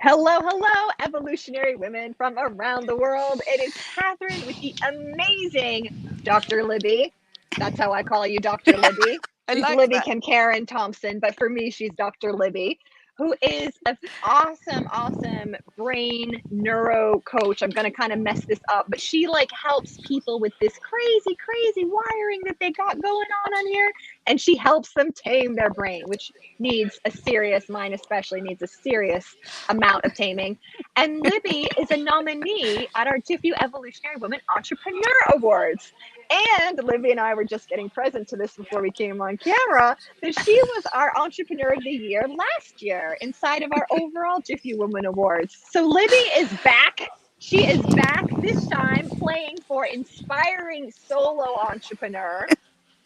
Hello, hello, evolutionary women from around the world. It is Catherine with the amazing Dr. Libby. That's how I call you, Dr. Libby. I She's like Libby that. Kemkaran Thompson, but for me, she's Dr. Libby, who is an awesome brain neuro coach. I'm going to kind of mess this up, but she helps people with this crazy wiring that they got going on here. And she helps them tame their brain, which needs a serious, mine especially needs a serious amount of taming. And Libby is a nominee at our GIFEW Evolutionary Women Entrepreneur Awards. And Libby and I were just getting present to this before we came on camera, that she was our Entrepreneur of the Year last year inside of our overall GIFEW Women Awards. So Libby is back. She is back this time playing for Inspiring Solo Entrepreneur.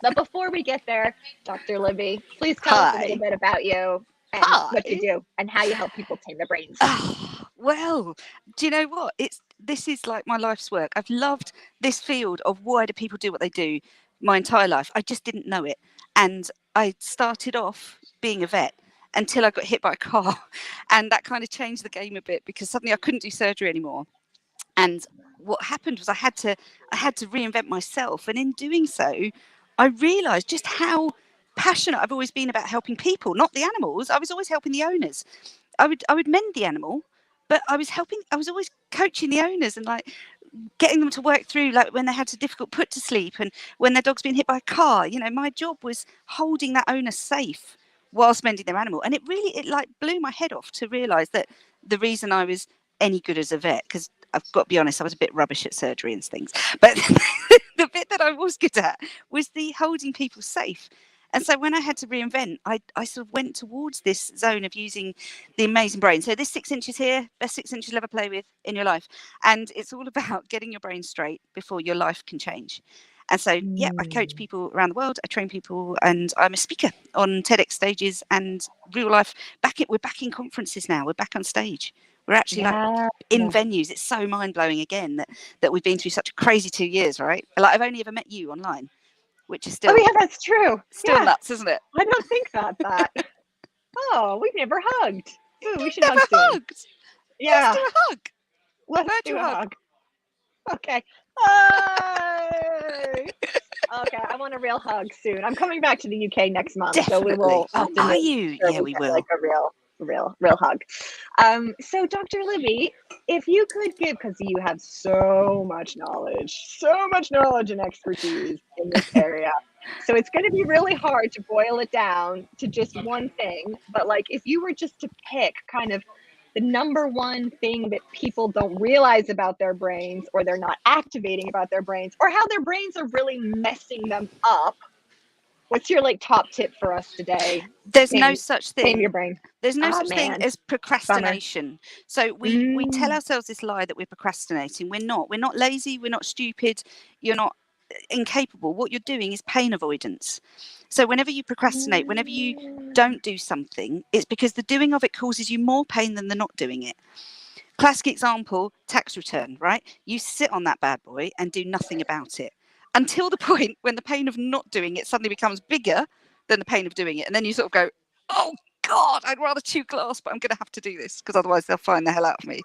But before we get there, Dr. Libby, please tell us a little Hi. bit about you and what you Hi. do and how you help people tame their brains. Well, do you know what? This is like my life's work. I've loved this field of why do people do what they do my entire life. I just didn't know it. And I started off being a vet until I got hit by a car. And that kind of changed the game a bit because suddenly I couldn't do surgery anymore. And what happened was I had to reinvent myself. And in doing so, I realized just how passionate I've always been about helping people, not the animals. I was always helping the owners. I would mend the animal, but I was always coaching the owners and getting them to work through when they had a difficult put to sleep and when their dog's been hit by a car. My job was holding that owner safe whilst mending their animal. And it blew my head off to realize that the reason I was any good as a vet, because I've got to be honest, I was a bit rubbish at surgery and things, but the bit that I was good at was the holding people safe. And so when I had to reinvent, I sort of went towards this zone of using the amazing brain. So this 6 inches here, best 6 inches you'll ever play with in your life. And it's all about getting your brain straight before your life can change. And so, yeah, I coach people around the world. I train people, and I'm a speaker on TEDx stages and real life. We're back in conferences now. We're back on stage. We're actually in venues. It's so mind blowing again that we've been through such a crazy 2 years, right? I've only ever met you online, which is still Oh, yeah, that's true. still nuts, isn't it? I don't think that. Oh, we've never hugged. Ooh, we should Never hug soon. hugged. Yeah. Let's do a hug. Let's do a hug. Okay. Hi. Okay, I want a real hug soon. I'm coming back to the UK next month, Definitely. so we will have to Are you? sure Yeah, we get, will. a real hug. So Dr. Libby, if you could give, because you have so much knowledge and expertise in this area. So it's going to be really hard to boil it down to just one thing. But if you were just to pick kind of the number one thing that people don't realize about their brains, or they're not activating about their brains, or how their brains are really messing them up, what's your top tip for us today? There's no such thing. Tame your brain. There's no such thing as procrastination. Bummer. So we tell ourselves this lie that we're procrastinating. We're not. We're not lazy. We're not stupid. You're not incapable. What you're doing is pain avoidance. So whenever you procrastinate, whenever you don't do something, it's because the doing of it causes you more pain than the not doing it. Classic example, tax return, right? You sit on that bad boy and do nothing about it until the point when the pain of not doing it suddenly becomes bigger than the pain of doing it. And then you sort of go, oh God, I'd rather chew glass, but I'm going to have to do this because otherwise they'll find the hell out of me.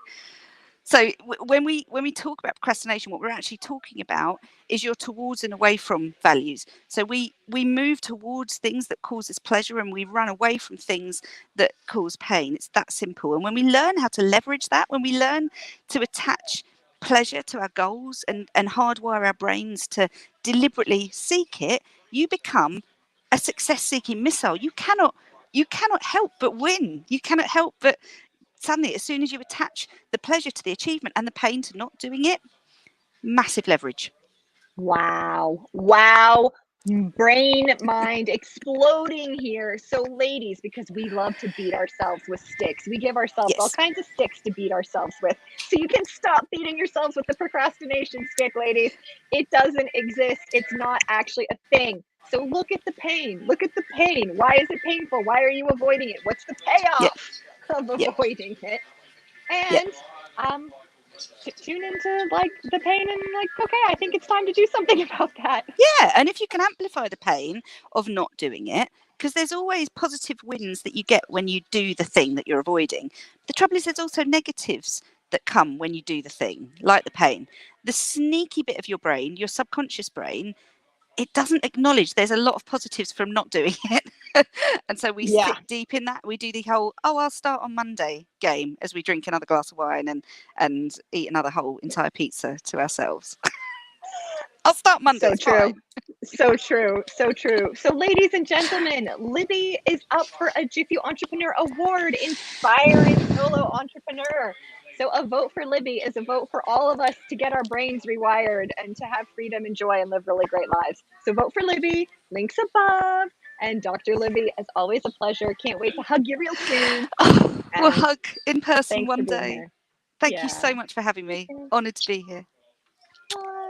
So when we talk about procrastination, what we're actually talking about is you're towards and away from values. So we move towards things that cause us pleasure and we run away from things that cause pain. It's that simple. And when we learn how to leverage that, when we learn to attach pleasure to our goals and hardwire our brains to deliberately seek it, you become a success-seeking missile. You cannot help but win. You cannot help but suddenly, as soon as you attach the pleasure to the achievement and the pain to not doing it, massive leverage. Wow. Brain, mind exploding here. So ladies, because we love to beat ourselves with sticks, we give ourselves all kinds of sticks to beat ourselves with. So you can stop beating yourselves with the procrastination stick, ladies. It doesn't exist. It's not actually a thing. So look at the pain. Why is it painful? Why are you avoiding it? What's the payoff of avoiding it? And tune into the pain and okay, I think it's time to do something about that. Yeah, and if you can amplify the pain of not doing it, because there's always positive wins that you get when you do the thing that you're avoiding. The trouble is, there's also negatives that come when you do the thing, like the pain. The sneaky bit of your brain, your subconscious brain, it doesn't acknowledge there's a lot of positives from not doing it. And so we Yeah. sit deep in that. We do the whole, oh, I'll start on Monday game as we drink another glass of wine and eat another whole entire pizza to ourselves. I'll start Monday. So It's true. fine. So true. So true. So, ladies and gentlemen, Libby is up for a GIFEW Entrepreneur Award, Inspiring Solo Entrepreneur. So, a vote for Libby is a vote for all of us to get our brains rewired and to have freedom and joy and live really great lives. So, vote for Libby. Links above. And Dr. Libby, as always, a pleasure. Can't wait to hug you real soon. We'll hug in person Thanks for one being day. here. Thank you so much for having me. Honoured to be here.